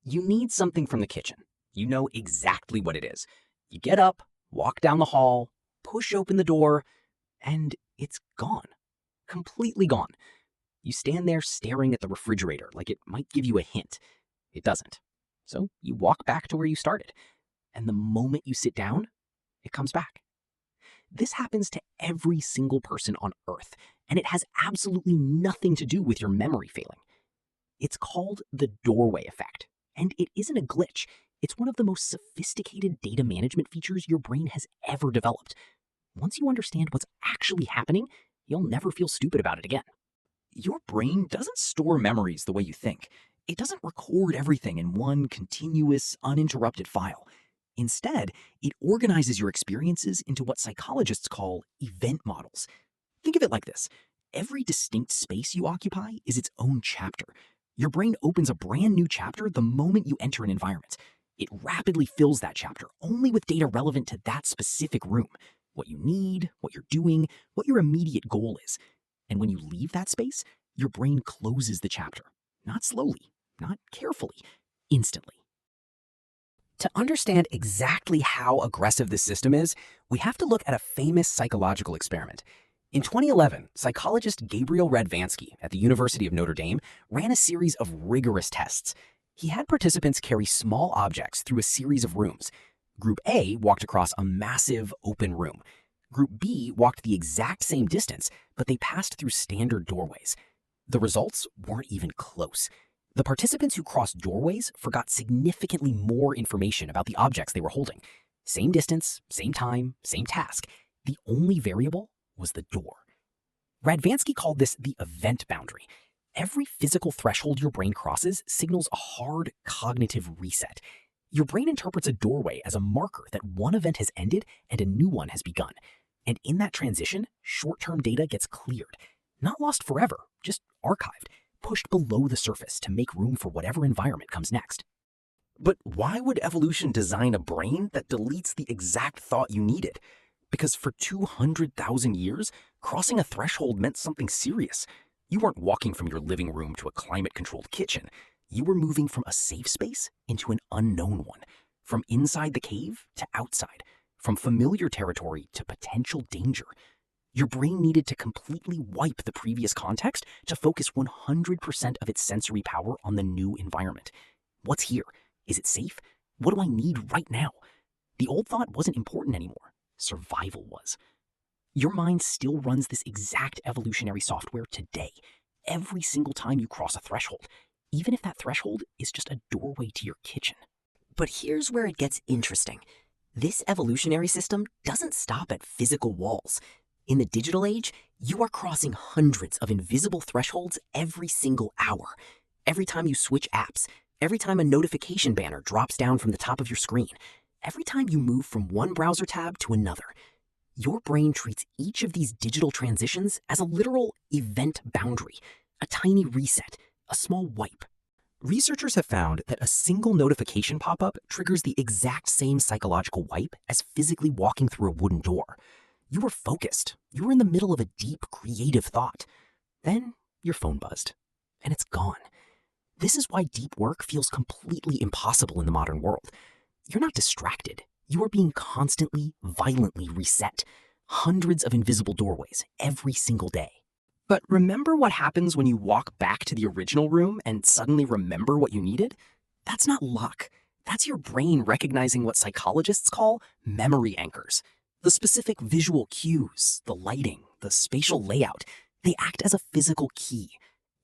You need something from the kitchen. You know exactly what it is. You get up, walk down the hall, push open the door, and it's gone. Completely gone. You stand there staring at the refrigerator like it might give you a hint. It doesn't. So you walk back to where you started, and the moment you sit down, it comes back. This happens to every single person on Earth, and it has absolutely nothing to do with your memory failing. It's called the doorway effect, and it isn't a glitch. It's one of the most sophisticated data management features your brain has ever developed. Once you understand what's actually happening, you'll never feel stupid about it again. Your brain doesn't store memories the way you think. It doesn't record everything in one continuous, uninterrupted file. Instead, it organizes your experiences into what psychologists call event models. Think of it like this. Every distinct space you occupy is its own chapter. Your brain opens a brand new chapter the moment you enter an environment. It rapidly fills that chapter only with data relevant to that specific room, what you need, what you're doing, what your immediate goal is. And when you leave that space, your brain closes the chapter. Not slowly, not carefully, instantly. To understand exactly how aggressive this system is, we have to look at a famous psychological experiment. In 2011, psychologist Gabriel Radvansky at the University of Notre Dame ran a series of rigorous tests. He had participants carry small objects through a series of rooms. Group A walked across a massive open room. Group B walked the exact same distance, but they passed through standard doorways. The results weren't even close. The participants who crossed doorways forgot significantly more information about the objects they were holding. Same distance, same time, same task. The only variable was the door. Radvansky called this the event boundary. Every physical threshold your brain crosses signals a hard cognitive reset. Your brain interprets a doorway as a marker that one event has ended and a new one has begun. And in that transition, short-term data gets cleared. Not lost forever, just archived, pushed below the surface to make room for whatever environment comes next. But why would evolution design a brain that deletes the exact thought you needed? Because for 200,000 years, crossing a threshold meant something serious. You weren't walking from your living room to a climate-controlled kitchen. You were moving from a safe space into an unknown one, from inside the cave to outside, from familiar territory to potential danger. Your brain needed to completely wipe the previous context to focus 100% of its sensory power on the new environment. What's here? Is it safe? What do I need right now? The old thought wasn't important anymore. Survival was. Your mind still runs this exact evolutionary software today, every single time you cross a threshold, even if that threshold is just a doorway to your kitchen. But here's where it gets interesting. This evolutionary system doesn't stop at physical walls. In the digital age, you are crossing hundreds of invisible thresholds every single hour. Every time you switch apps, every time a notification banner drops down from the top of your screen, every time you move from one browser tab to another, your brain treats each of these digital transitions as a literal event boundary, a tiny reset, a small wipe. Researchers have found that a single notification pop-up triggers the exact same psychological wipe as physically walking through a wooden door. You were focused. You were in the middle of a deep, creative thought. Then your phone buzzed, and it's gone. This is why deep work feels completely impossible in the modern world. You're not distracted. You are being constantly, violently reset. Hundreds of invisible doorways every single day. But remember what happens when you walk back to the original room and suddenly remember what you needed? That's not luck. That's your brain recognizing what psychologists call memory anchors. The specific visual cues, the lighting, the spatial layout, they act as a physical key.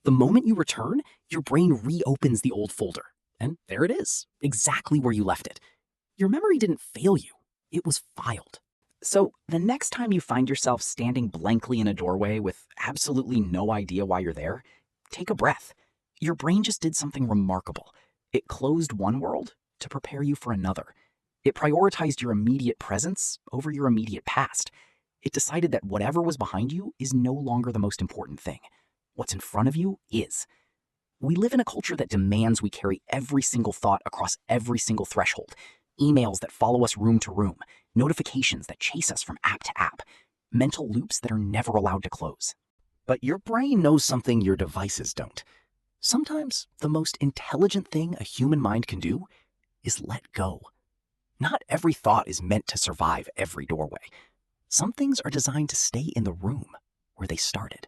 The moment you return, your brain reopens the old folder. And there it is, exactly where you left it. Your memory didn't fail you. It was filed. So the next time you find yourself standing blankly in a doorway with absolutely no idea why you're there, take a breath. Your brain just did something remarkable. It closed one world to prepare you for another. It prioritized your immediate presence over your immediate past. It decided that whatever was behind you is no longer the most important thing. What's in front of you is. We live in a culture that demands we carry every single thought across every single threshold. Emails that follow us room to room, notifications that chase us from app to app, mental loops that are never allowed to close. But your brain knows something your devices don't. Sometimes the most intelligent thing a human mind can do is let go. Not every thought is meant to survive every doorway. Some things are designed to stay in the room where they started.